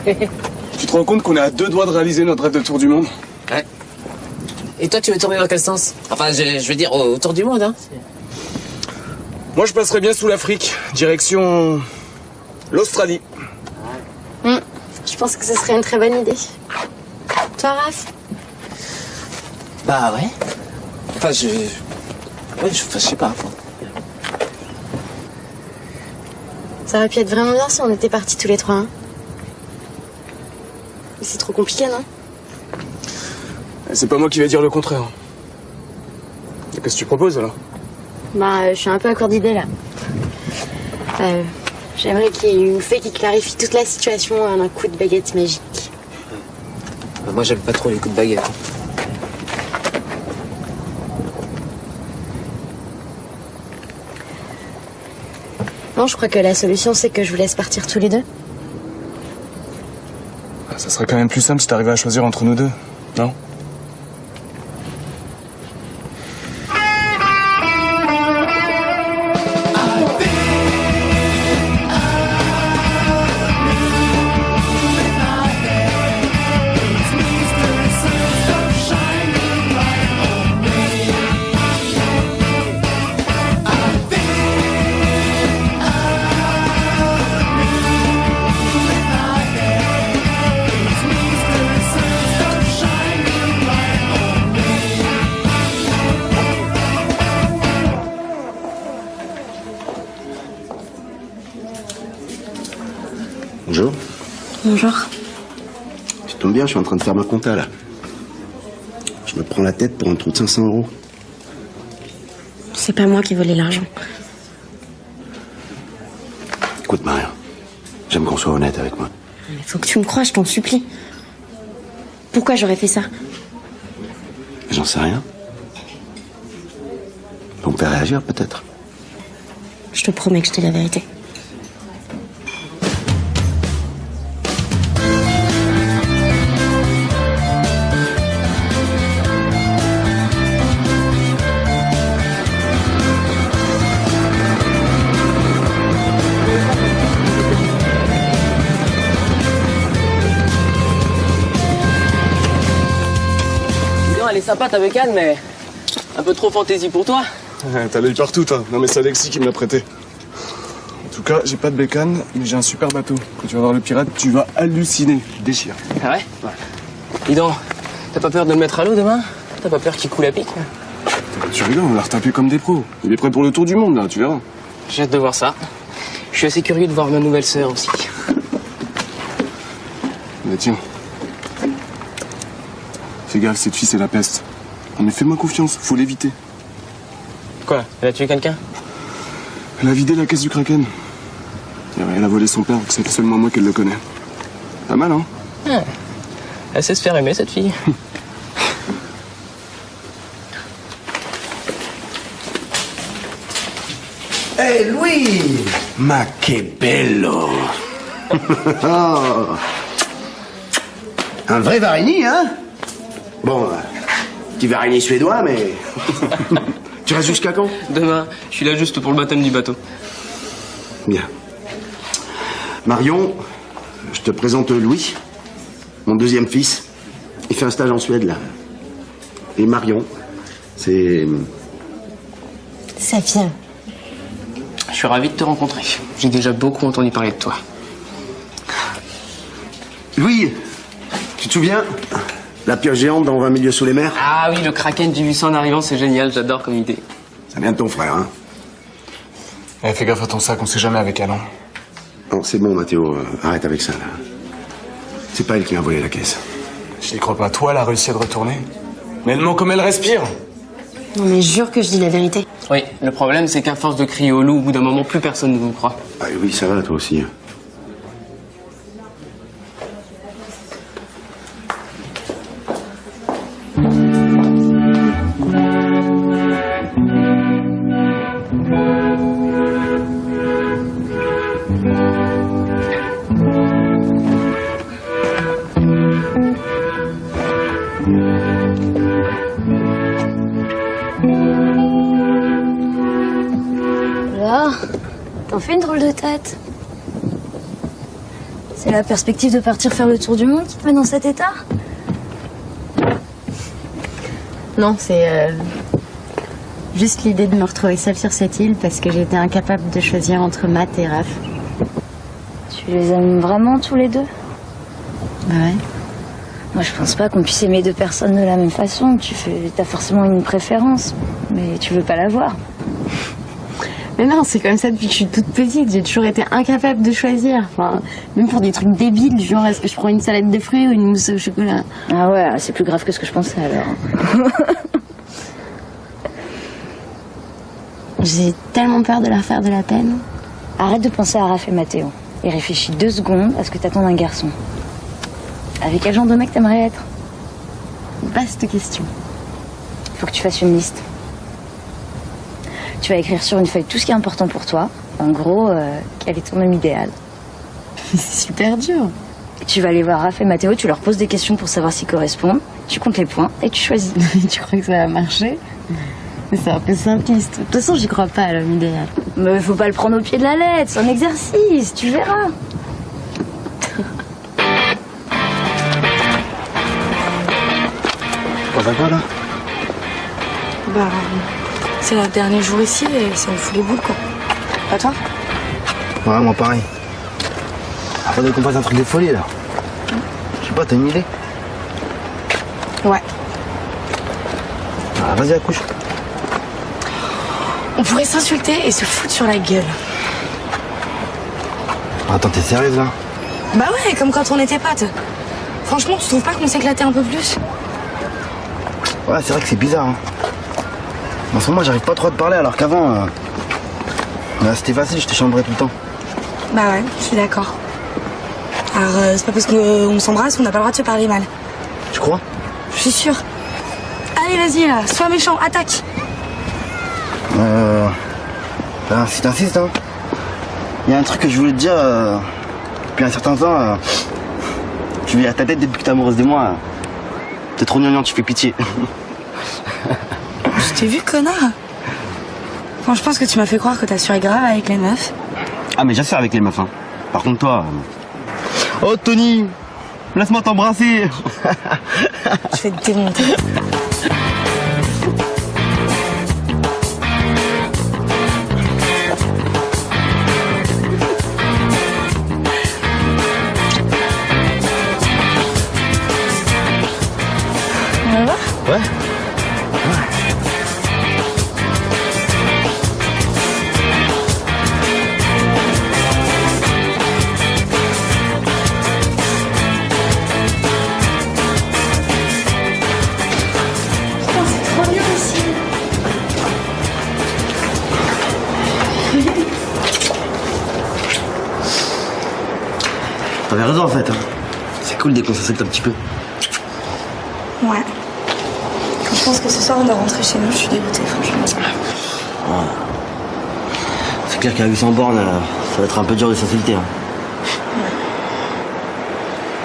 Tu te rends compte qu'on est à 2 doigts de réaliser notre rêve de tour du monde? Ouais. Et toi, tu veux tourner dans quel sens? Enfin, je veux dire, autour du monde, hein. Moi, je passerais bien sous l'Afrique, direction l'Australie. Je pense que ce serait une très bonne idée. Toi, Raph? Bah ouais. Enfin, je sais pas. Ça aurait pu être vraiment bien si on était partis tous les trois, hein. Mais c'est trop compliqué, non? C'est pas moi qui vais dire le contraire. Qu'est-ce que tu proposes, alors? Bah, je suis un peu à court d'idées, là. J'aimerais qu'il y ait une fée qui clarifie toute la situation en un coup de baguette magique. Bah, moi, j'aime pas trop les coups de baguette. Non, je crois que la solution, c'est que je vous laisse partir tous les deux. Ça serait quand même plus simple si t'arrivais à choisir entre nous deux, non? Bonjour. Bonjour. Tu tombes bien, je suis en train de faire ma compta, là. Je me prends la tête pour un trou de 500 €. C'est pas moi qui volais l'argent. Écoute, Maria, j'aime qu'on soit honnête avec moi. Mais faut que tu me crois, je t'en supplie. Pourquoi j'aurais fait ça? J'en sais rien. Pour me faire réagir, peut-être. Je te promets que je dis la vérité. Elle est sympa ta bécane, mais un peu trop fantaisie pour toi. T'as l'œil partout, toi. Non, mais c'est Alexis qui me l'a prêté. En tout cas, j'ai pas de bécane, mais j'ai un super bateau. Quand tu vas voir le pirate, tu vas halluciner. Déchire. Ah ouais? Dis donc, t'as pas peur de le mettre à l'eau demain? T'as pas peur qu'il coule à pic? Tu rigoles, on va la retaper comme des pros. Il est prêt pour le tour du monde, là, tu verras. J'ai hâte de voir ça. Je suis assez curieux de voir ma nouvelle sœur aussi. Mais tiens. Fais gaffe, cette fille, c'est la peste. Mais fais-moi confiance, faut l'éviter. Quoi? Elle a tué quelqu'un? Elle a vidé la caisse du Kraken. Et elle a volé son père, c'est seulement moi qu'elle le connaît. Pas mal, hein? Ah. Elle sait se faire aimer, cette fille. Hé, Louis! Ma che bello! Un vrai Varini, hein? Bon, petit Varini suédois, mais... Tu restes jusqu'à quand? Demain, je suis là juste pour le baptême du bateau. Bien. Marion, je te présente Louis, mon deuxième fils. Il fait un stage en Suède, là. Et Marion, c'est... Safia. Je suis ravi de te rencontrer. J'ai déjà beaucoup entendu parler de toi. Louis, tu te souviens? La pioche géante dans 20 milieux sous les mers? Ah oui, le Kraken, j'ai vu ça en arrivant, c'est génial, j'adore comme idée. Ça vient de ton frère, hein? Eh, fais gaffe à ton sac, on sait jamais avec elle, hein. Non, c'est bon, Mathéo, arrête avec ça, là. C'est pas elle qui a volé la caisse. J'y crois pas. Toi, elle a réussi à te retourner. Mais elle ment comme elle respire. Non mais jure que je dis la vérité. Oui, le problème, c'est qu'à force de crier au loup, au bout d'un moment, plus personne ne vous croit. Ah oui, ça va, toi aussi. Alors, t'en fais une drôle de tête. C'est la perspective de partir faire le tour du monde qui te met dans cet état? Non, c'est juste l'idée de me retrouver seule sur cette île parce que j'ai été incapable de choisir entre Matt et Raph. Tu les aimes vraiment tous les deux? Bah ouais. Moi, je pense pas qu'on puisse aimer deux personnes de la même façon. T'as forcément une préférence, mais tu veux pas l'avoir. Mais non, c'est comme ça depuis que je suis toute petite. J'ai toujours été incapable de choisir. Enfin, même pour des trucs débiles, genre est-ce que je prends une salade de fruits ou une mousse au chocolat? Ah ouais, c'est plus grave que ce que je pensais alors. J'ai tellement peur de leur faire de la peine. Arrête de penser à Raph et Mathéo et réfléchis 2 secondes à ce que t'attends d'un garçon. Avec quel genre de mec t'aimerais être? Vaste question. Faut que tu fasses une liste. Tu vas écrire sur une feuille tout ce qui est important pour toi. En gros, quel est ton homme idéal? C'est super dur. Et tu vas aller voir Raph et Mathéo, tu leur poses des questions pour savoir s'ils correspondent. Tu comptes les points et tu choisis. Tu crois que ça va marcher? C'est un peu simpliste. De toute façon, j'y crois pas à l'homme idéal. Mais faut pas le prendre au pied de la lettre, c'est un exercice, tu verras. On va quoi là? Bah, c'est notre dernier jour ici et ça me fout les boules quoi. Pas toi? Ouais, moi pareil. Faudrait qu'on fasse un truc de folie là. Je sais pas, t'as une idée? Ouais. Ah, vas-y, accouche. On pourrait s'insulter et se foutre sur la gueule. Attends, t'es sérieuse là? Bah ouais, comme quand on était potes. Franchement, tu trouves pas qu'on s'éclatait un peu plus? Ouais, c'est vrai que c'est bizarre. Hein. En ce moment, j'arrive pas trop à te parler alors qu'avant, c'était facile, je te chambrais tout le temps. Bah ouais, je suis d'accord. Alors, c'est pas parce qu'on s'embrasse qu'on n'a pas le droit de se parler mal. Tu crois? Je suis sûre. Allez, vas-y là, sois méchant, attaque. Ben, si t'insistes, hein. Il y a un truc que je voulais te dire depuis un certain temps. Je vis à ta tête depuis que t'es amoureuse de moi. T'es trop gnangnan, tu fais pitié. Je t'ai vu, connard. Bon, je pense que tu m'as fait croire que t'assurais grave avec les meufs. Ah, mais j'assure avec les meufs, hein. Par contre, toi... Oh, Tony, laisse-moi t'embrasser. Je vais te démonter. Ouais. T'avais raison en fait. Hein. C'est cool dès qu'on s'accepte un petit peu. Ouais. Quand je pense que ce soir on doit rentrer chez nous, je suis dégoûtée, franchement. Ouais. C'est clair qu'à 800 bornes, ça va être un peu dur de s'insulter. Hein. Ouais.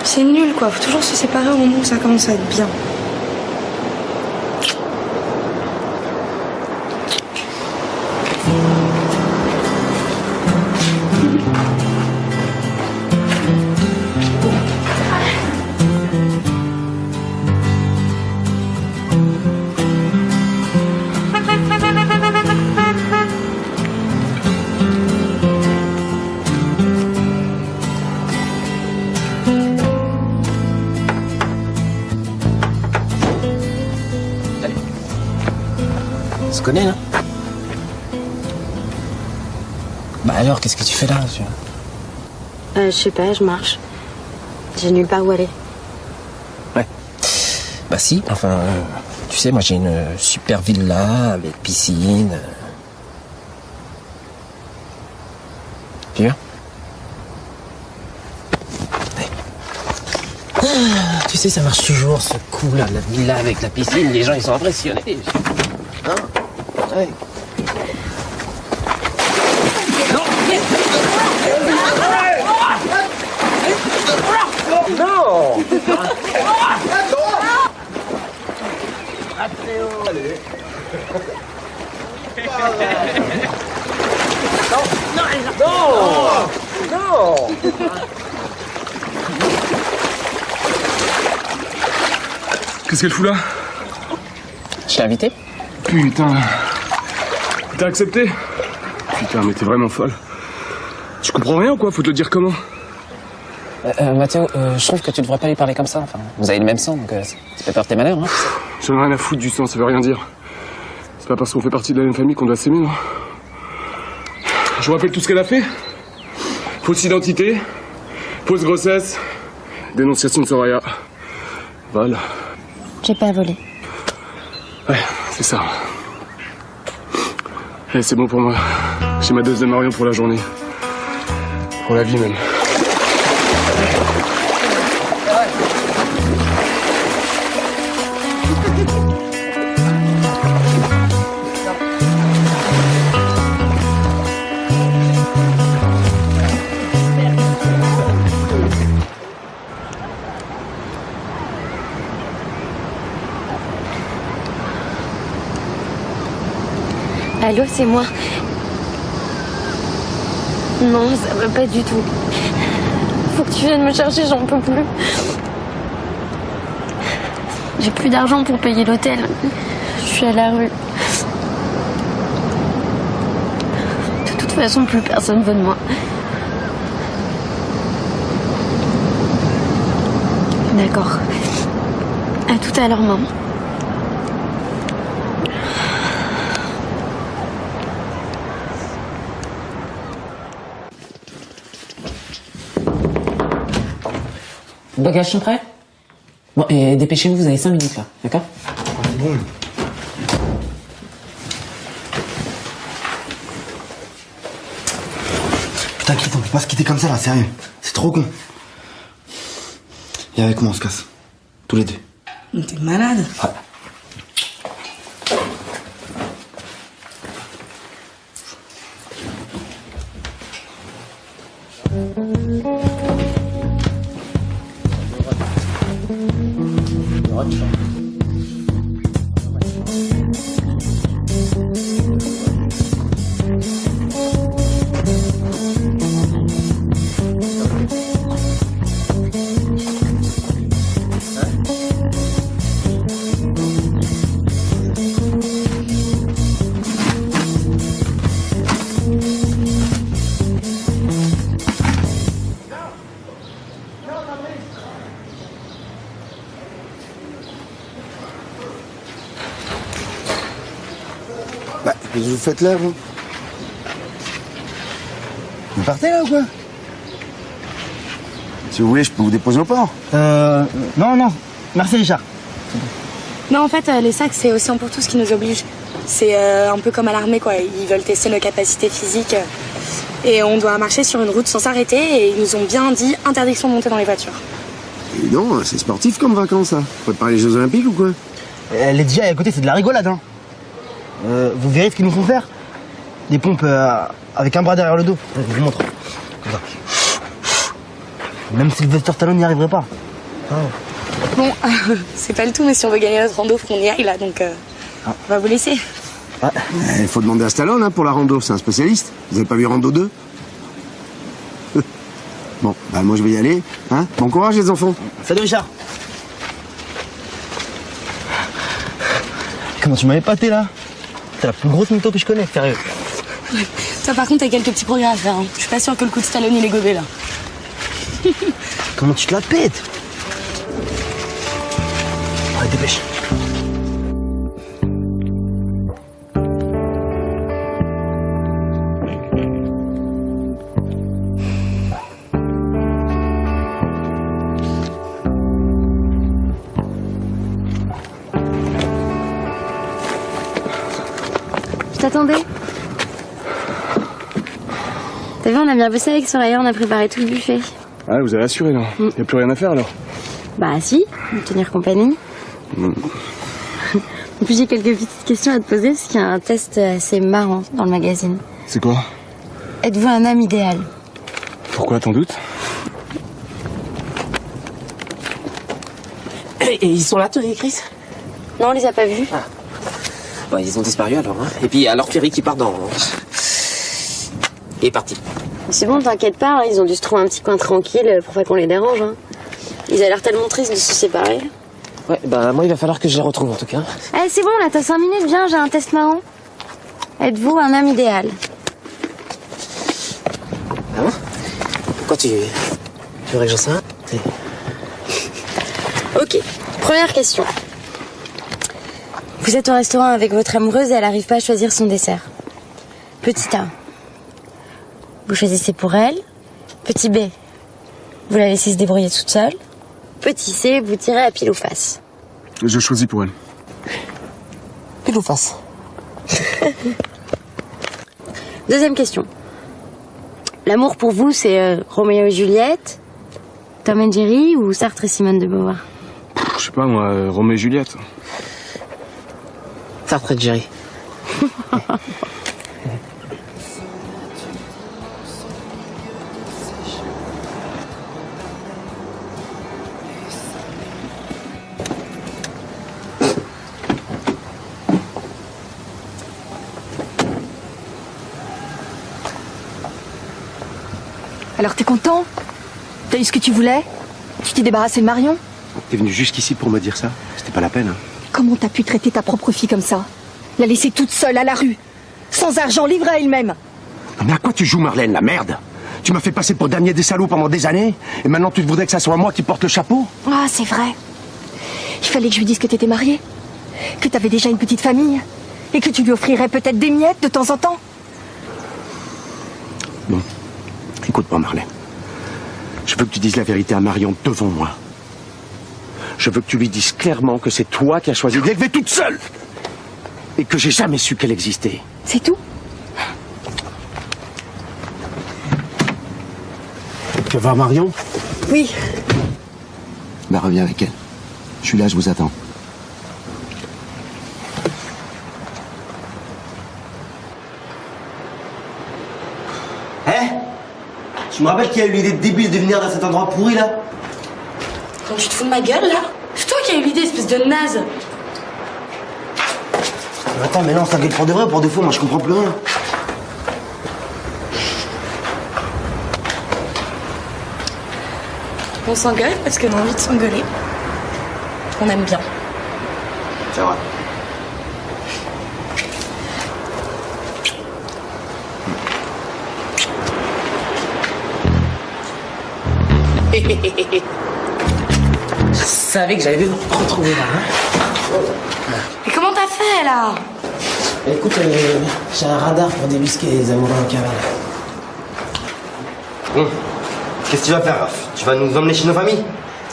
C'est nul quoi, faut toujours se séparer au moment où ça commence à être bien. On se connaît, là? Bah alors, qu'est-ce que tu fais là? Je sais pas, je marche. J'ai nulle part où aller. Ouais. Bah si, enfin, tu sais, moi j'ai une super villa avec piscine. Tu viens? Tu sais, ça marche toujours ce coup là, la villa avec la piscine, les gens ils sont impressionnés. Hein? Ouais. Non! Non! Qu'est-ce qu'elle fout là? Je t'ai invité? Putain. T'as accepté? Putain, mais t'es vraiment folle. Tu comprends rien ou quoi? Faut te le dire comment? Mathéo, je trouve que tu devrais pas lui parler comme ça. Enfin, vous avez le même sang, donc ça fait peur de tes malheurs, hein. J'en ai rien à foutre du sang, ça veut rien dire. C'est pas parce qu'on fait partie de la même famille qu'on doit s'aimer, non? Je vous rappelle tout ce qu'elle a fait. Fausse identité, fausse grossesse, dénonciation de Soraya. Vol. J'ai pas volé. Ouais, c'est ça. Et c'est bon pour moi. J'ai ma dose de Marion pour la journée. Pour la vie même. Allô, c'est moi. Non, ça va pas du tout. Faut que tu viennes me chercher, j'en peux plus. J'ai plus d'argent pour payer l'hôtel. Je suis à la rue. De toute façon, plus personne veut de moi. D'accord. À tout à l'heure, maman. Bagages sont prêts? Bon, et dépêchez-vous, vous avez 5 minutes là, d'accord? Bon. T'inquiète, on peut pas se quitter comme ça là, sérieux. C'est trop con. Et avec moi, on se casse. Tous les deux. T'es malade. Ouais. Bah, qu'est-ce que vous faites là, vous? Vous partez là ou quoi? Si vous voulez, je peux vous déposer au port. Non. Merci, Richard. Non, en fait, les sacs, c'est Océan pour tous qui nous oblige. C'est un peu comme à l'armée, quoi. Ils veulent tester nos capacités physiques. Et on doit marcher sur une route sans s'arrêter. Et ils nous ont bien dit interdiction de monter dans les voitures. Et non, c'est sportif comme vacances, ça. Faut préparer les Jeux Olympiques ou quoi? Les DJ à côté, c'est de la rigolade, hein. Vous verrez ce qu'ils nous font faire. Des pompes avec un bras derrière le dos. Je vous montre. Comme ça. Même Sylvester Stallone n'y arriverait pas. Ah. Bon, c'est pas le tout, mais si on veut gagner notre rando, faut qu'on y aille, là. Donc, on va vous laisser. Ouais. Il faut demander à Stallone hein, pour la rando, c'est un spécialiste. Vous avez pas vu Rando 2? Bon, bah moi je vais y aller. Hein. Bon courage les enfants. Salut Richard. Comment tu m'as épaté là? T'es la plus grosse mytho que je connais, sérieux. Toi, par contre, t'as quelques petits progrès à faire. Hein. Je suis pas sûre que le coup de Stallone, il est gobé, là. Comment tu te la pètes? Allez, dépêche. Je t'attendais. T'as vu, on a bien bossé avec Soraya, on a préparé tout le buffet. Ah, vous avez assuré là. Y a plus rien à faire alors? Bah si, me tenir compagnie. En plus, j'ai quelques petites questions à te poser parce qu'il y a un test assez marrant dans le magazine. C'est quoi? Êtes-vous un homme idéal? Pourquoi, t'en doutes? Et ils sont là, tous les Chris? Non, on les a pas vus. Ah. Bon, ils ont disparu alors, hein. Et puis alors Ferry qui part dans... Il est parti. C'est bon, t'inquiète pas, hein, ils ont dû se trouver un petit coin tranquille pour pas qu'on les dérange. Hein. Ils avaient l'air tellement tristes de se séparer. Ouais, bah moi il va falloir que je les retrouve en tout cas. Eh, c'est bon, là, t'as 5 minutes, viens, j'ai un test marrant. Êtes-vous un homme idéal? Ah bon? Pourquoi tu voudrais que j'en sais un? Ok, première question. Vous êtes au restaurant avec votre amoureuse et elle n'arrive pas à choisir son dessert. Petit A, vous choisissez pour elle. Petit B, vous la laissez se débrouiller toute seule. Petit C, vous tirez à pile ou face. Je choisis pour elle. Pile ou face? Deuxième question. L'amour pour vous, c'est Roméo et Juliette, Tom et Jerry ou Sartre et Simone de Beauvoir? Je sais pas, moi, Roméo et Juliette. Sartre et Jerry. Alors t'es content? T'as eu ce que tu voulais? Tu t'es débarrassé de Marion? T'es venu jusqu'ici pour me dire ça? C'était pas la peine. Hein. Comment t'as pu traiter ta propre fille comme ça? La laisser toute seule à la rue, sans argent, livrée à elle-même. Non mais à quoi tu joues, Marlène, la merde? Tu m'as fait passer pour le dernier des salauds pendant des années, et maintenant tu voudrais que ça soit moi qui porte le chapeau? Ah, c'est vrai. Il fallait que je lui dise que t'étais mariée, que t'avais déjà une petite famille, et que tu lui offrirais peut-être des miettes de temps en temps. Non. Écoute-moi, Marlène. Je veux que tu dises la vérité à Marion devant moi. Je veux que tu lui dises clairement que c'est toi qui as choisi de l'élever toute seule et que j'ai jamais su qu'elle existait. C'est tout? Tu vas voir Marion? Oui. Bah reviens avec elle. Je suis là, je vous attends. Tu me rappelles qui a eu l'idée débile de venir dans cet endroit pourri là? Quand tu te fous de ma gueule là? C'est toi qui as eu l'idée, espèce de naze. Attends, mais là on s'inquiète pour de vrai, pour de faux, moi je comprends plus rien. On s'engueule parce qu'on a envie de s'engueuler. On aime bien. C'est vrai. Je savais que j'allais vous retrouver là. Hein. Mais comment t'as fait là? Écoute, j'ai un radar pour débusquer les amoureux en cavale. Bon, qu'est-ce que tu vas faire, Raph? Tu vas nous emmener chez nos familles?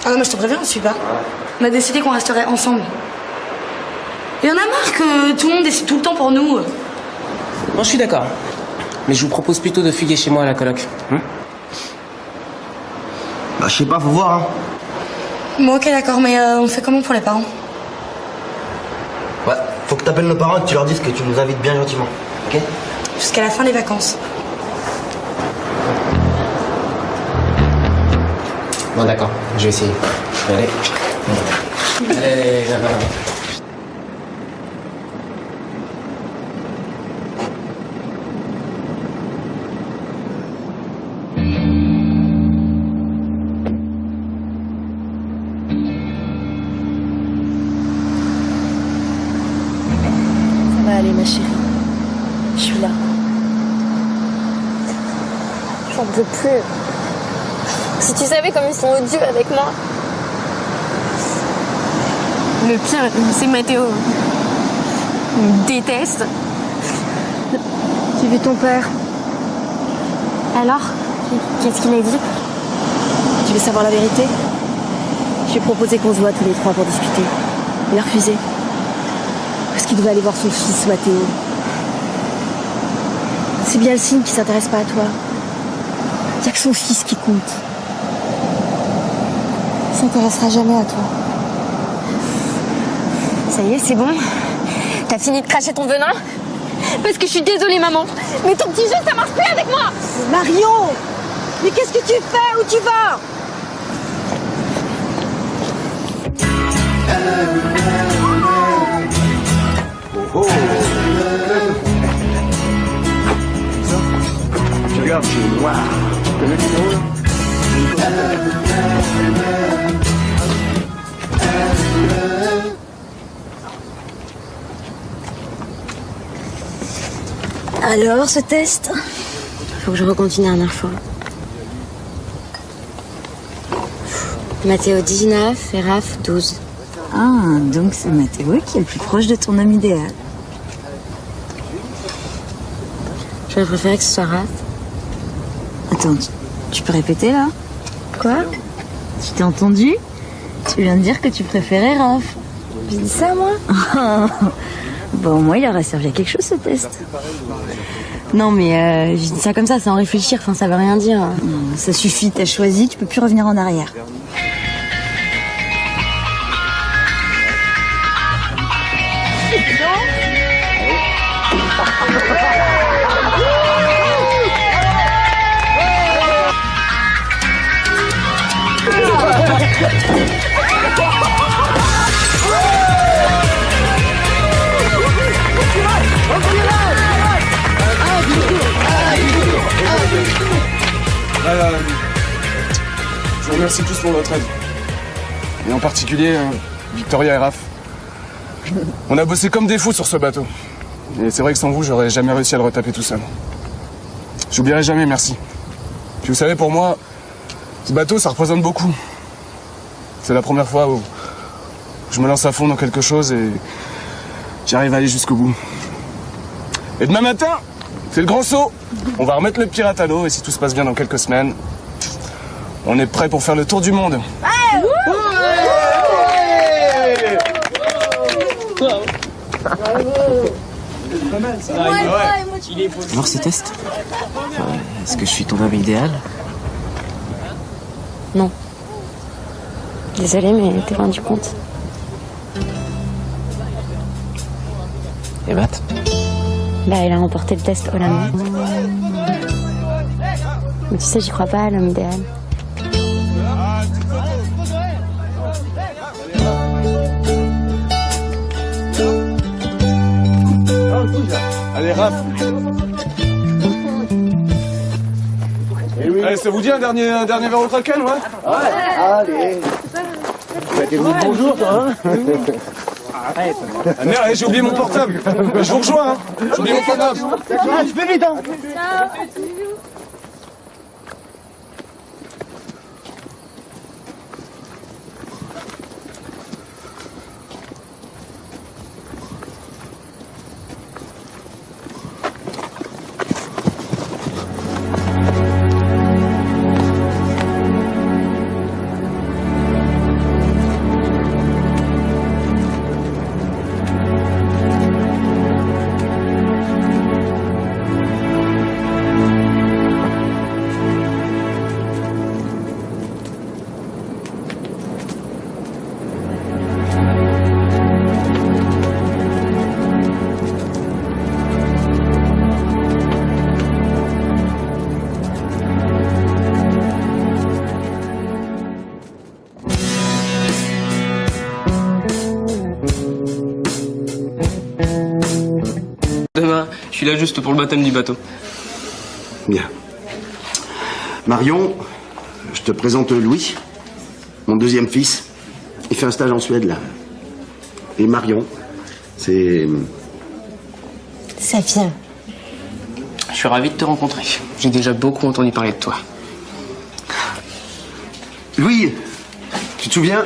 Ah non, mais je te préviens, on suit pas. On a décidé qu'on resterait ensemble. Il y en a marre que tout le monde décide tout le temps pour nous. Moi, je suis d'accord. Mais je vous propose plutôt de fuguer chez moi à la coloc. Bah, je sais pas, faut voir, hein. Bon, ok, d'accord, mais on fait comment pour les parents? Ouais, faut que t'appelles nos parents et que tu leur dises que tu nous invites bien gentiment, ok? Jusqu'à la fin des vacances. Bon, d'accord, je vais essayer. Allez. Allez, là-bas. Ça va aller, ma chérie. Je suis là. J'en peux plus. Si tu savais comme ils sont odieux avec moi. Le pire, c'est Mathéo. Il me déteste. J'ai vu ton père. Alors, qu'est-ce qu'il a dit? Tu veux savoir la vérité? Je lui ai proposé qu'on se voit tous les trois pour discuter. Il a refusé. Parce qu'il devait aller voir son fils, Mathéo. C'est bien le signe qu'il s'intéresse pas à toi. Il n'y a que son fils qui compte. Il s'intéressera jamais à toi. Ça y est, c'est bon? T'as fini de cracher ton venin? Parce que je suis désolée, maman. Mais ton petit jeu, ça marche plus avec moi! Marion! Mais qu'est-ce que tu fais? Où tu vas? Tu regardes, c'est noir. Tu connais les numéros là? Alors, ce test? Faut que je recompte une dernière fois. Mathéo 19 et Raph 12. Ah, donc c'est Mathéo qui est le plus proche de ton homme idéal. J'aurais préféré que ce soit Raph. Attends, tu peux répéter là? Quoi? Tu t'es entendu? Tu viens de dire que tu préférais Raph. J'ai dit ça, moi? Bon, au moins il aura servi à quelque chose ce test. Non, mais j'ai dit ça comme ça, sans réfléchir, enfin ça veut rien dire. Ça suffit, t'as choisi, tu peux plus revenir en arrière. Je vous remercie tous pour votre aide. Et en particulier, Victoria et Raph. On a bossé comme des fous sur ce bateau. Et c'est vrai que sans vous, j'aurais jamais réussi à le retaper tout seul. J'oublierai jamais, merci. Puis vous savez, pour moi, ce bateau, ça représente beaucoup. C'est la première fois où je me lance à fond dans quelque chose et j'arrive à aller jusqu'au bout. Et demain matin, c'est le grand saut. On va remettre le pirate à l'eau et si tout se passe bien dans quelques semaines, on est prêt pour faire le tour du monde. Alors ces tests, est-ce que je suis ton homme idéal? Non. Désolée, mais t'es rendu compte. Et Matt? Bah, il a remporté le test haut la main. Mais tu sais, j'y crois pas à l'homme idéal. Allez, Raph. Allez, ça vous dit un dernier verre au Kraken, ouais? Allez. Bonjour, toi. Ah merde, j'ai oublié mon portable. Je vous rejoins, hein. J'ai oublié mon portable. Ah, tu fais vite, hein. Demain, je suis là juste pour le baptême du bateau. Bien. Marion, je te présente Louis, mon deuxième fils. Il fait un stage en Suède, là. Et Marion, c'est... Safia. Je suis ravi de te rencontrer. J'ai déjà beaucoup entendu parler de toi. Louis, tu te souviens?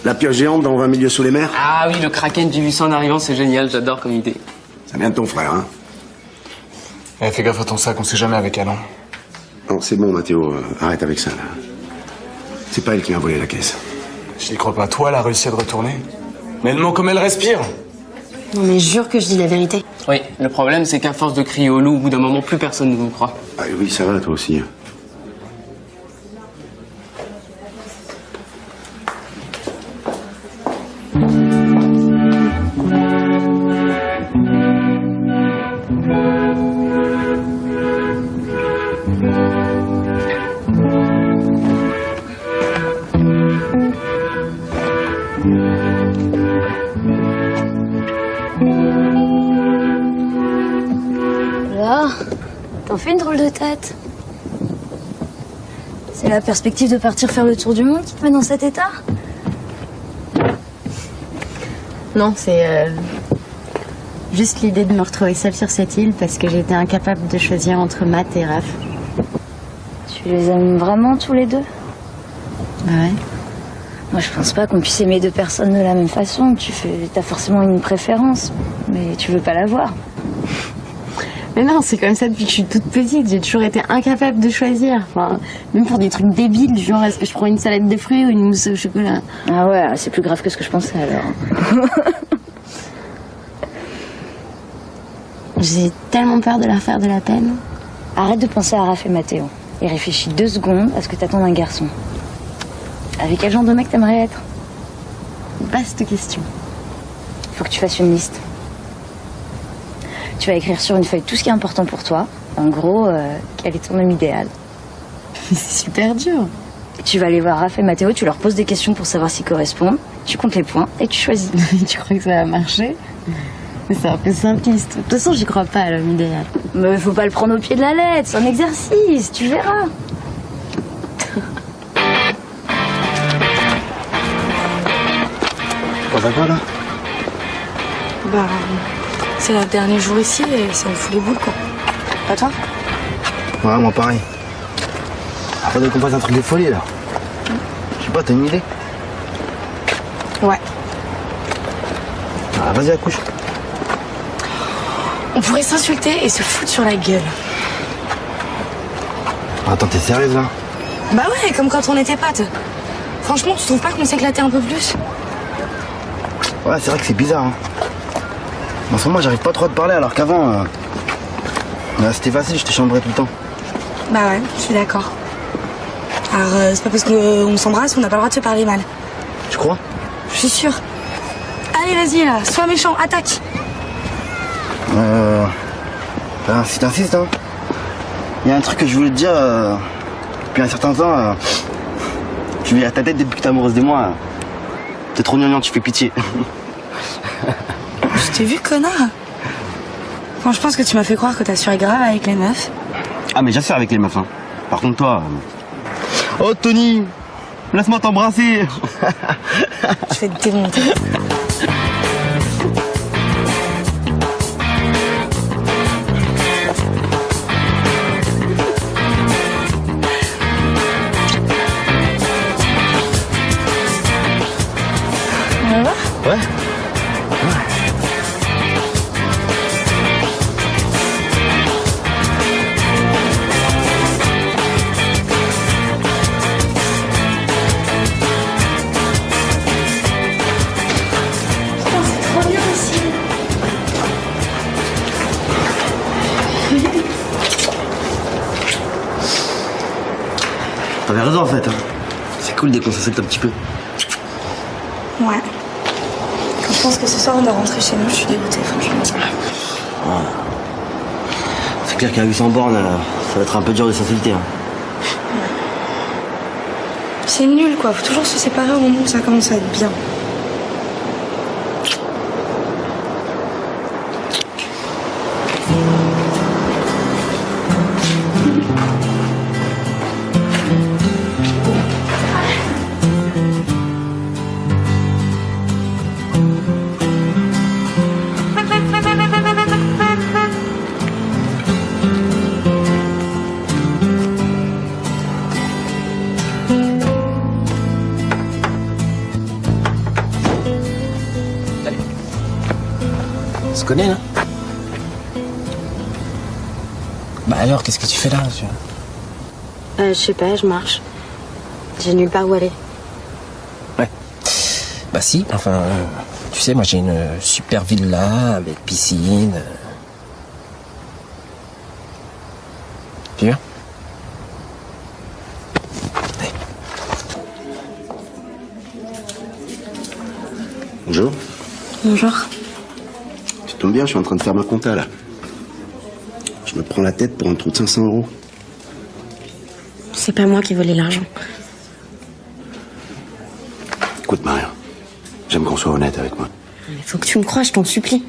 La pioche géante dans 20 milieux sous les mers? Ah oui, le Kraken, j'ai vu ça en arrivant, c'est génial, j'adore comme idée. Ça vient de ton frère, hein? Eh, fais gaffe à ton sac, on sait jamais avec elle, hein. Non, c'est bon, Mathéo, arrête avec ça, là. C'est pas elle qui m'a volé la caisse. Je n'y crois pas. Toi, elle a réussi à te retourner. Mais elle ment comme elle respire. Non, mais jure que je dis la vérité. Oui, le problème, c'est qu'à force de crier au loup, au bout d'un moment, plus personne ne vous croit. Ah oui, ça va, toi aussi. Alors, t'en fais une drôle de tête. C'est la perspective de partir faire le tour du monde qui te met dans cet état? Non, c'est Juste l'idée de me retrouver seule sur cette île parce que j'ai été incapable de choisir entre Matt et Raph. Tu les aimes vraiment tous les deux? Bah ouais. Moi, je pense pas qu'on puisse aimer deux personnes de la même façon. T'as forcément une préférence, mais tu veux pas l'avoir. Mais non, c'est comme ça depuis que je suis toute petite. J'ai toujours été incapable de choisir. Enfin, même pour des trucs débiles, genre est-ce que je prends une salade de fruits ou une mousse au chocolat? Ah ouais, c'est plus grave que ce que je pensais alors. J'ai tellement peur de leur faire de la peine. Arrête de penser à Raph et Mathéo. Et réfléchis 2 secondes à ce que t'attends d'un garçon. Avec quel genre de mec t'aimerais être? Vaste question. Faut que tu fasses une liste. Tu vas écrire sur une feuille tout ce qui est important pour toi. En gros, quel est ton homme idéal? C'est super dur. Tu vas aller voir Raph et Mathéo, tu leur poses des questions pour savoir s'ils correspondent. Tu comptes les points et tu choisis. Tu crois que ça va marcher? C'est un peu simpliste. De toute façon, j'y crois pas à l'homme idéal. Mais faut pas le prendre au pied de la lettre, c'est un exercice, tu verras. On va quoi là? Bah, c'est notre dernier jour ici et ça me fout les boules, quoi. Pas toi? Ouais, moi pareil. Faudrait qu'on fasse un truc de folie là. Je sais pas, t'as une idée? Ouais. Ah, vas-y, accouche. On pourrait s'insulter et se foutre sur la gueule. Attends, t'es sérieuse là? Bah ouais, comme quand on était potes. Franchement, tu trouves pas qu'on s'éclatait un peu plus? Ouais, c'est vrai que c'est bizarre. Hein. En ce moment, j'arrive pas trop à te parler alors qu'avant, c'était facile, je te chambrais tout le temps. Bah ouais, je suis d'accord. Alors, c'est pas parce qu'on s'embrasse qu'on n'a pas le droit de se parler mal. Tu crois? Je suis sûre. Allez, vas-y là, sois méchant, attaque. Si t'insistes, hein. Il y a un truc que je voulais te dire depuis un certain temps. Tu vis à ta tête depuis que t'es amoureuse de moi. T'es trop gnangnan, tu fais pitié. Je t'ai vu, connard. Enfin, je pense que tu m'as fait croire que t'assurais grave avec les meufs. Ah, mais j'assure avec les meufs, hein. Par contre, toi. Oh, Tony! Laisse-moi t'embrasser! Je vais te démonter. Ouais. T'avais raison en fait. Hein. C'est cool dès qu'on s'accepte un petit peu. Ouais. Je pense que ce soir on doit rentrer chez nous, je suis dégoûtée franchement. Ouais. C'est clair qu'à 800 bornes, ça va être un peu dur de s'insulter. Hein. Ouais. C'est nul quoi, faut toujours se séparer au moment où ça commence à être bien. On se connaît, là? Bah alors, qu'est-ce que tu fais là? Je sais pas, je marche. J'ai nulle part où aller. Ouais. Bah si, enfin, tu sais, moi j'ai une super villa avec piscine. Tu viens? Bonjour. Bonjour. Tu tombes bien, je suis en train de faire ma compta là. Je me prends la tête pour un trou de 500 €. C'est pas moi qui volais l'argent. Écoute Maria, j'aime qu'on soit honnête avec moi. Il faut que tu me crois, je t'en supplie.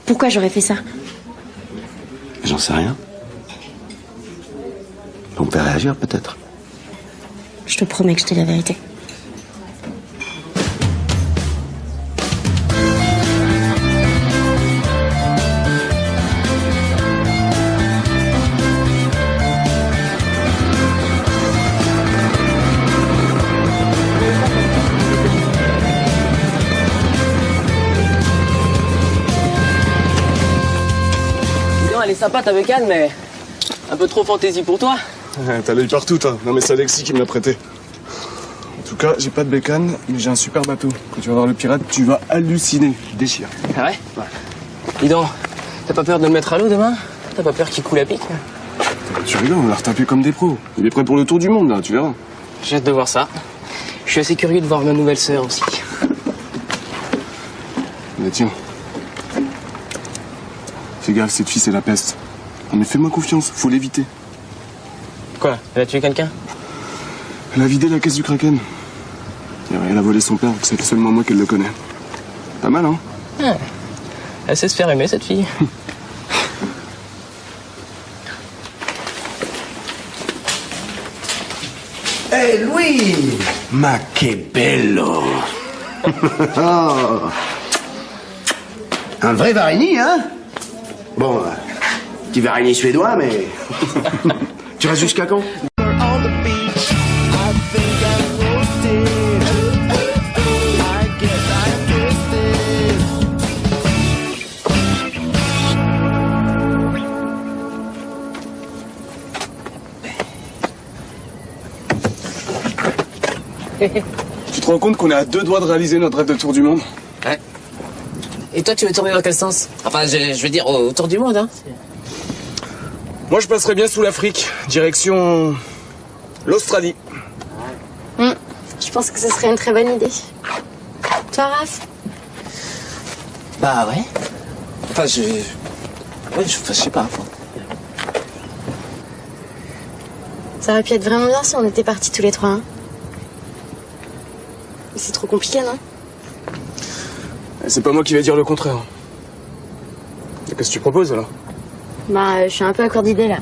Pourquoi j'aurais fait ça? J'en sais rien. On peut réagir peut-être. Je te promets que je te dis la vérité. sympa ta bécane, mais un peu trop fantaisie pour toi. T'as l'œil partout, toi. Non mais c'est Alexis qui me l'a prêté. En tout cas, j'ai pas de bécane, mais j'ai un super bateau. Quand tu vas voir le pirate, tu vas halluciner. Il déchire. Ah ouais? Dis donc, t'as pas peur de le mettre à l'eau demain? T'as pas peur qu'il coule à pic? Tu rigoles, on l'a retapé comme des pros. Il est prêt pour le tour du monde, là, tu verras. J'ai hâte de voir ça. Je suis assez curieux de voir ma nouvelle sœur aussi. Mais tiens. Fais gaffe, cette fille, c'est la peste. Non mais fais-moi confiance, faut l'éviter. Quoi? Elle a tué quelqu'un? Elle a vidé la caisse du Kraken. Et elle a volé son père, c'est seulement moi qu'elle le connaît. Pas mal, hein? Ah. Elle sait se faire aimer, cette fille. Hey Louis! Ma che bello! Un vrai Varini, hein? Bon, petit Varini suédois, mais... Tu restes jusqu'à quand? Tu te rends compte qu'on est à 2 doigts de réaliser notre rêve de tour du monde? Ouais. Et toi, tu veux tourner dans quel sens? Enfin, je veux dire, autour du monde, hein? Moi, je passerais bien sous l'Afrique, direction l'Australie. Je pense que ce serait une très bonne idée. Toi, Raph? Bah ouais. Enfin, je sais pas. Ça aurait pu être vraiment bien si on était partis tous les trois, hein. Mais c'est trop compliqué, non? C'est pas moi qui vais dire le contraire. Qu'est-ce que tu proposes, alors? Bah, je suis un peu à court d'idées, là.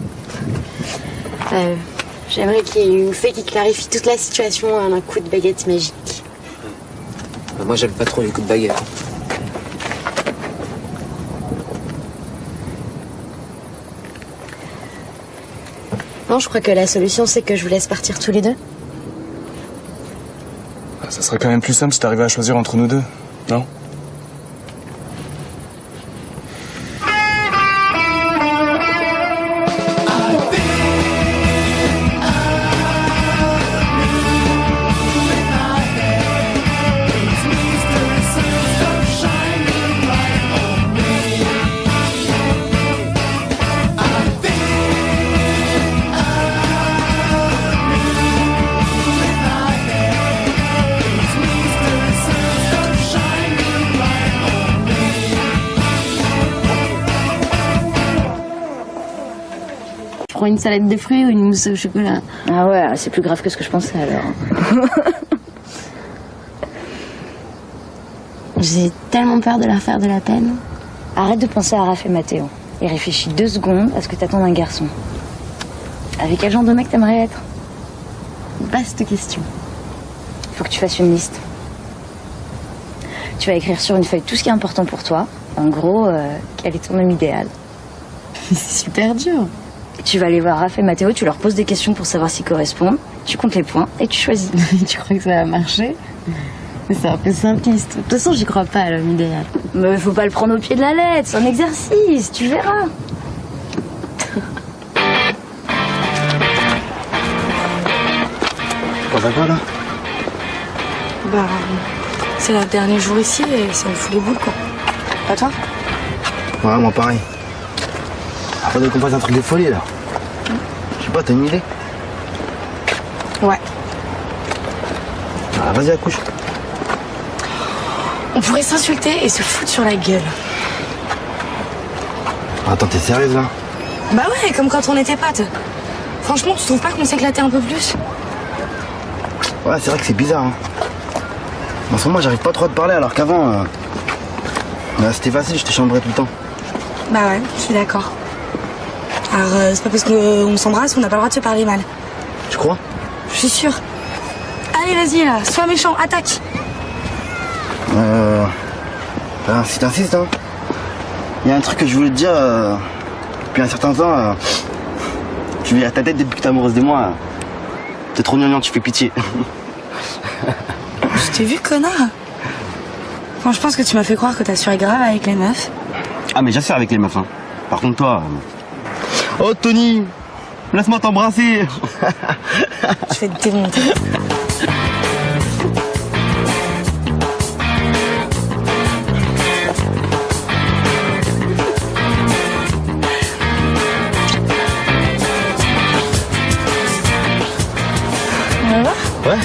J'aimerais qu'il y ait une fée qui clarifie toute la situation en un coup de baguette magique. Bah, moi, j'aime pas trop les coups de baguette. Non, je crois que la solution, c'est que je vous laisse partir tous les deux. Ça serait quand même plus simple si t'arrivais à choisir entre nous deux, non? Je prends une salade de fruits ou une mousse au chocolat. Ah ouais, c'est plus grave que ce que je pensais alors. J'ai tellement peur de leur faire de la peine. Arrête de penser à Raph et Mathéo. Et réfléchis 2 secondes à ce que t'attends d'un garçon. Avec quel genre de mec t'aimerais être? Vaste question. Faut que tu fasses une liste. Tu vas écrire sur une feuille tout ce qui est important pour toi. En gros, quel est ton homme idéal? C'est super dur. Et tu vas aller voir Raph et Mathéo, tu leur poses des questions pour savoir s'ils correspondent. Tu comptes les points et tu choisis. Tu crois que ça va marcher? Mais c'est un peu simpliste. De toute façon, j'y crois pas à l'homme idéal. Mais faut pas le prendre au pied de la lettre, c'est un exercice, tu verras. Ça va pas là? Bah, c'est le dernier jour ici et ça me fout les boules, quoi. Pas toi? Ouais, moi pareil. Faudrait qu'on fasse un truc de folie là. Je sais pas, t'as une idée? Ouais. Ah, vas-y, accouche. On pourrait s'insulter et se foutre sur la gueule. Attends, t'es sérieuse là? Bah ouais, comme quand on était potes. Franchement, tu trouves pas qu'on s'éclatait un peu plus? Ouais, c'est vrai que c'est bizarre. Hein. En ce moment, j'arrive pas trop à te parler alors qu'avant, c'était facile, je te chambrais tout le temps. Bah ouais, je suis d'accord. Alors, c'est pas parce qu'on s'embrasse qu'on n'a pas le droit de se parler mal. Tu crois? Je suis sûre. Allez, vas-y, là, sois méchant, attaque. Si t'insistes, hein. Il y a un truc que je voulais te dire depuis un certain temps. Tu vis à ta tête depuis que t'es amoureuse de moi. T'es trop gnangnan, tu fais pitié. Je t'ai vu, connard. Enfin, je pense que tu m'as fait croire que t'assurais grave avec les meufs. Ah, mais j'assure avec les meufs, hein. Par contre, toi, Oh Tony, laisse-moi t'embrasser. Je vais te démonter. On va voir? Ouais.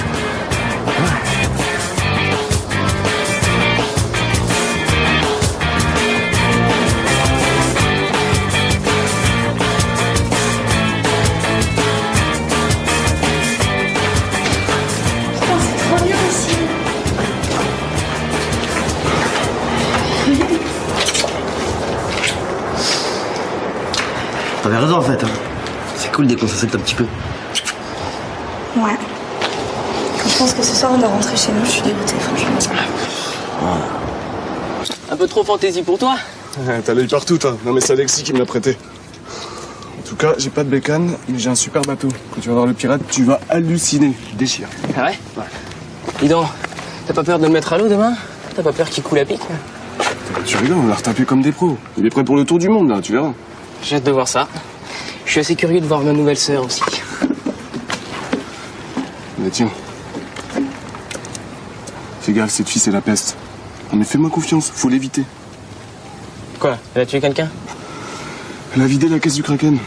T'avais raison en fait. Hein. C'est cool dès qu'on s'accepte un petit peu. Ouais. Quand je pense que ce soir on doit rentrer chez nous, je suis dégoûtée, franchement. Un peu trop fantaisie pour toi? T'as l'œil partout, toi. Non, mais c'est Alexis qui me l'a prêté. En tout cas, j'ai pas de bécane, mais j'ai un super bateau. Quand tu vas voir le pirate, tu vas halluciner. Déchire. Ah ouais? Dis donc, t'as pas peur de le mettre à l'eau demain? T'as pas peur qu'il coule à pic? Tu rigoles, on l'a retapé comme des pros. Il est prêt pour le tour du monde, là, tu verras. J'ai hâte de voir ça. Je suis assez curieux de voir ma nouvelle sœur aussi. Mais tiens. Fais gaffe, cette fille, c'est la peste. Non, mais fais-moi confiance, faut l'éviter. Quoi? Elle a tué quelqu'un? Elle a vidé la caisse du Kraken.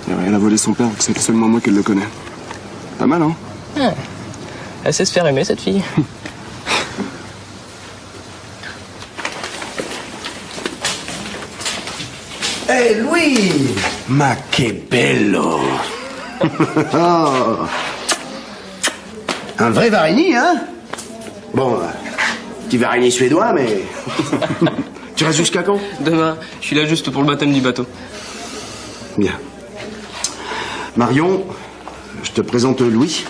Et ouais, elle a volé son père, c'est seulement moi qu'elle le connaît. Pas mal, hein? Ah. Elle sait se faire aimer, cette fille. Hé, Louis! Ma che bello! Un vrai Varini, hein? Bon, petit Varini suédois, mais... Tu restes jusqu'à quand? Demain, je suis là juste pour le baptême du bateau. Bien. Marion, je te présente Louis,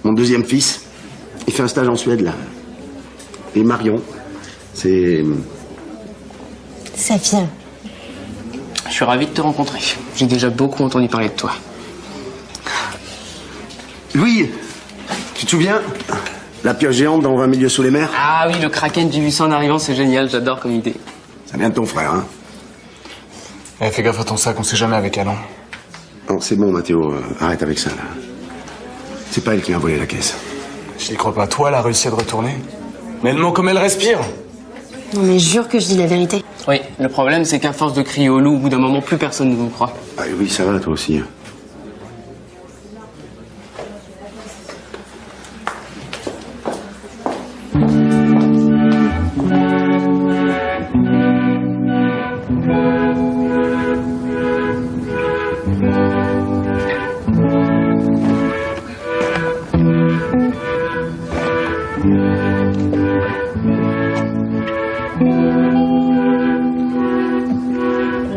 mon deuxième fils. Il fait un stage en Suède, là. Et Marion, c'est... Safia. Je suis ravi de te rencontrer. J'ai déjà beaucoup entendu parler de toi. Louis, tu te souviens? La pioche géante dans 20 milieux sous les mers? Ah oui, le Kraken, j'ai vu ça en arrivant, c'est génial, j'adore comme idée. Ça vient de ton frère, hein? Eh, fais gaffe à ton sac, on sait jamais avec elle, hein. Non, c'est bon, Mathéo, arrête avec ça, là. C'est pas elle qui m'a volé la caisse. Je n'y crois pas. Toi, elle a réussi à te retourner. Mais elle ment comme elle respire. Non mais jure que je dis la vérité. Oui, le problème, c'est qu'à force de crier au loup, au bout d'un moment, plus personne ne vous croit. Ah oui, ça va, toi aussi.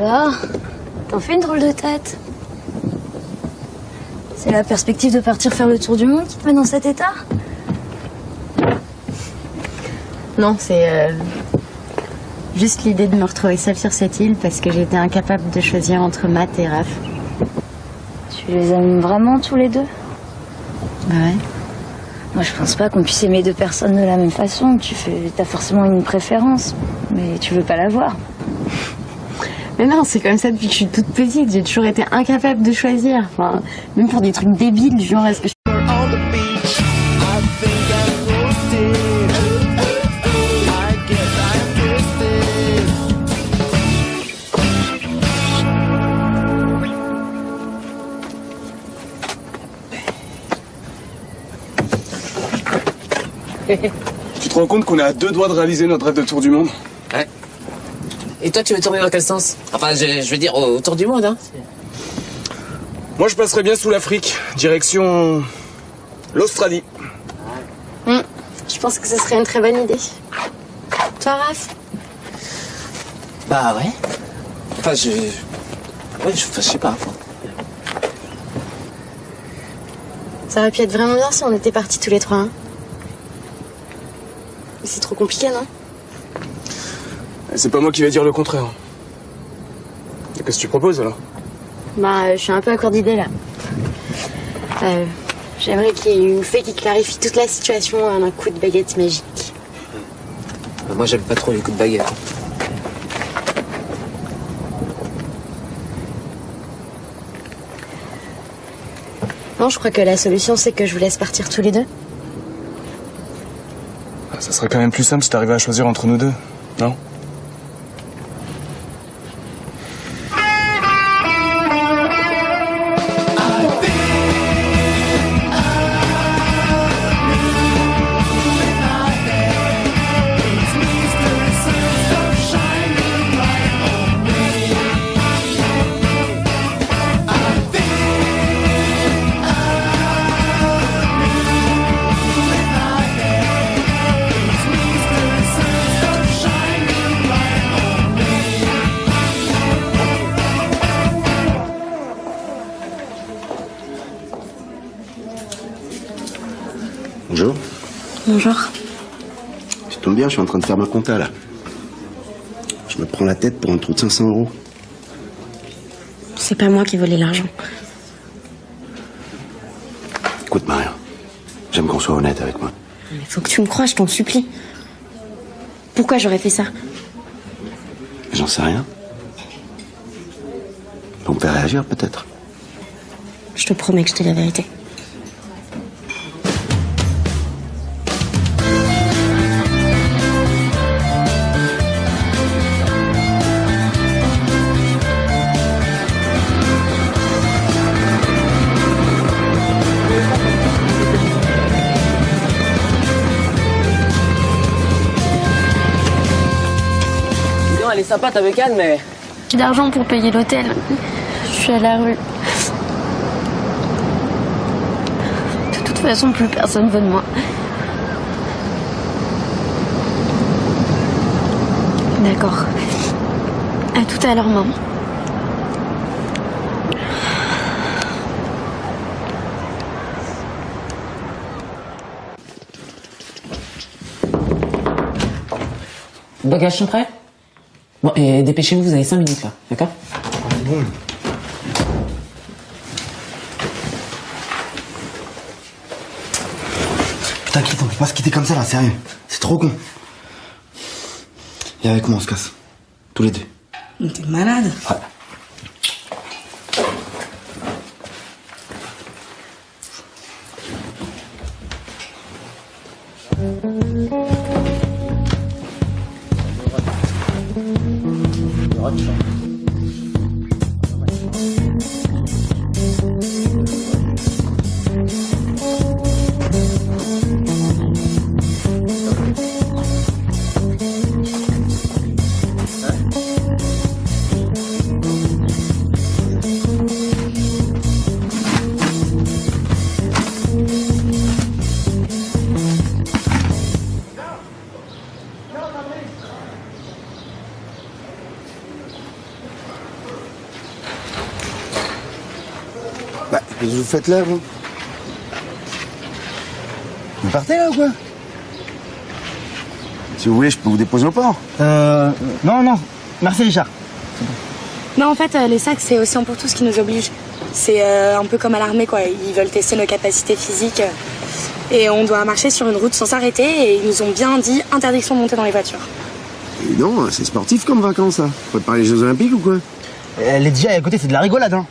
Alors, t'en fais une drôle de tête. C'est la perspective de partir faire le tour du monde qui te met dans cet état? Non, c'est juste l'idée de me retrouver seule sur cette île parce que j'étais incapable de choisir entre Matt et Raph. Tu les aimes vraiment tous les deux? Bah ouais. Moi, je pense pas qu'on puisse aimer deux personnes de la même façon. T'as forcément une préférence, mais tu veux pas l'avoir. Mais non, c'est comme ça depuis que je suis toute petite. J'ai toujours été incapable de choisir. Enfin, même pour des trucs débiles, du genre est-ce que Tu te rends compte qu'on est à 2 doigts de réaliser notre rêve de tour du monde? Ouais. Et toi, tu veux tourner dans quel sens? Enfin, je veux dire, autour du monde, hein? Moi, je passerais bien sous l'Afrique, direction l'Australie. Je pense que ce serait une très bonne idée. Toi, Raph? Bah ouais. Enfin, je sais pas. Ça aurait pu être vraiment bien si on était partis tous les trois, hein. Mais c'est trop compliqué, non? C'est pas moi qui vais dire le contraire. Et qu'est-ce que tu proposes, alors? Bah, je suis un peu à court d'idées, là. J'aimerais qu'il y ait une fée qui clarifie toute la situation en un coup de baguette magique. Moi, j'aime pas trop les coups de baguette. Non, je crois que la solution, c'est que je vous laisse partir tous les deux. Ça serait quand même plus simple si t'arrivais à choisir entre nous deux, non? Bonjour. Bonjour. Tu tombes bien, je suis en train de faire ma compta, là. Je me prends la tête pour un trou de 500 €. C'est pas moi qui ai volé l'argent. Écoute, Maria, j'aime qu'on soit honnête avec moi. Mais faut que tu me crois, je t'en supplie. Pourquoi j'aurais fait ça? J'en sais rien. Pour me faire réagir, peut-être. Je te promets que je te dis la vérité. Elle est sympa ta bécane, mais... J'ai d'argent pour payer l'hôtel. Je suis à la rue. De toute façon, plus personne veut de moi. D'accord. À tout à l'heure, maman. Bagages sont prêts? Bon, et dépêchez-vous, vous avez 5 minutes là, d'accord? Bon. T'inquiète, on peut pas se quitter comme ça là, sérieux. C'est trop con. Et avec moi, on se casse. Tous les deux. Mais t'es malade. Ouais. Bah, qu'est-ce que vous faites là, vous? Vous partez là ou quoi? Si vous voulez, je peux vous déposer au port. Non. Merci, Richard. Non, en fait, les sacs, c'est Océan pour tous qui nous oblige. C'est un peu comme à l'armée, quoi. Ils veulent tester nos capacités physiques. Et on doit marcher sur une route sans s'arrêter. Et ils nous ont bien dit interdiction de monter dans les voitures. Et non, c'est sportif comme vacances, ça. Préparer les Jeux Olympiques ou quoi? Les DJ à côté, c'est de la rigolade, hein.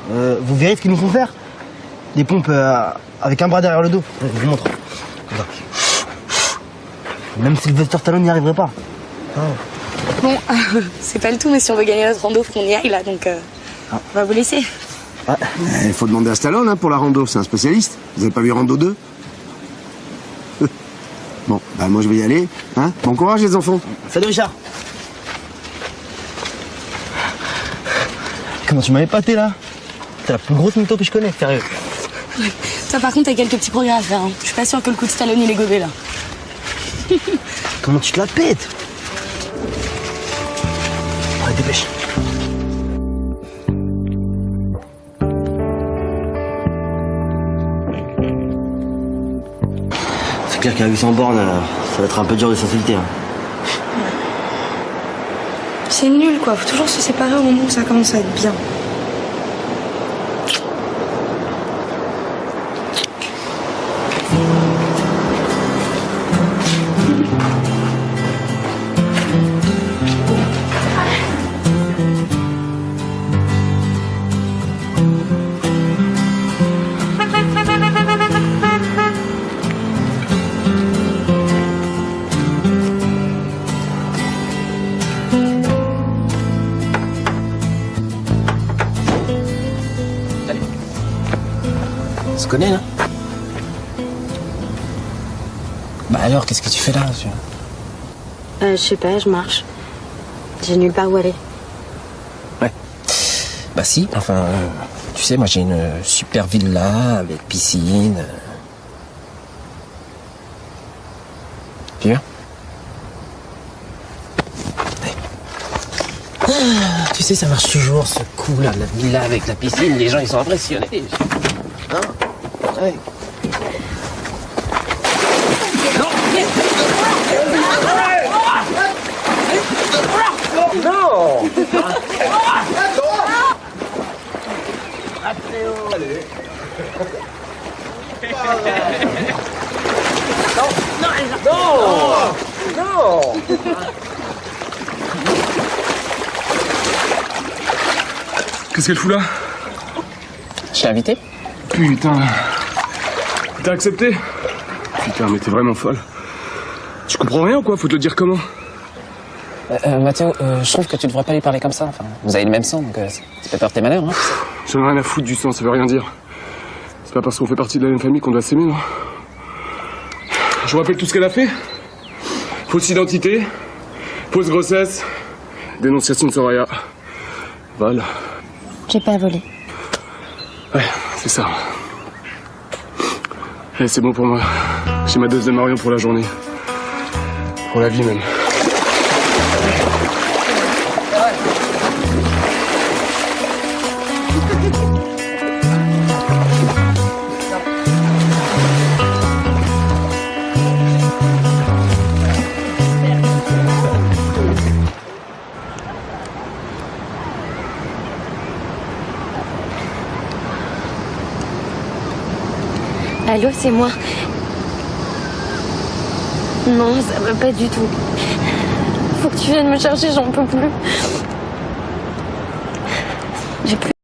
Vous verrez ce qu'ils nous font faire. Des pompes avec un bras derrière le dos. Je vous montre. Comme ça. Même Sylvester Stallone n'y arriverait pas. Oh. Bon, c'est pas le tout, mais si on veut gagner notre rando, faut qu'on y aille là. Donc, on va vous laisser. Il faut demander à Stallone hein, pour la rando, c'est un spécialiste. Vous avez pas vu Rando 2? Bon, bah moi je vais y aller. Hein. Bon courage les enfants. Salut Richard. Comment tu m'as épaté là? T'es la plus grosse mytho que je connais, sérieux. Ouais. Toi par contre, t'as quelques petits progrès à faire. Hein. Je suis pas sûre que le coup de Stallone il est gobé là. Comment tu te la pètes? Allez, dépêche. C'est clair qu'à 800 bornes, ça va être un peu dur de s'insulter. Hein. C'est nul quoi, faut toujours se séparer au moment où ça commence à être bien. se connaît, là. Bah alors, qu'est-ce que tu fais là, Je sais pas, je marche. J'ai nulle part où aller. Ouais. Bah si, enfin, tu sais, moi j'ai une super villa avec piscine. Tu viens? Tu sais, ça marche toujours, ce coup là, de la villa avec la piscine. Les gens, ils sont impressionnés. Hein? Ouais. Non! Non! Qu'est-ce qu'elle fout là? Je t'ai invité? Putain. T'as accepté? Putain, mais t'es vraiment folle. Tu comprends rien ou quoi? Faut te le dire comment? Mathéo, je trouve que tu devrais pas lui parler comme ça. Enfin, vous avez le même sang, donc c'est pas peur de tes malheurs. Hein. J'en ai rien à foutre du sang, ça veut rien dire. C'est pas parce qu'on fait partie de la même famille qu'on doit s'aimer, non? Je vous rappelle tout ce qu'elle a fait. Fausse identité, fausse grossesse, dénonciation de Soraya. Vol. J'ai pas volé. Ouais, c'est ça. Allez, c'est bon pour moi. J'ai ma dose de Marion pour la journée. Pour la vie même. Allô, c'est moi. Non, ça va pas du tout. Faut que tu viennes me chercher, j'en peux plus. J'ai plus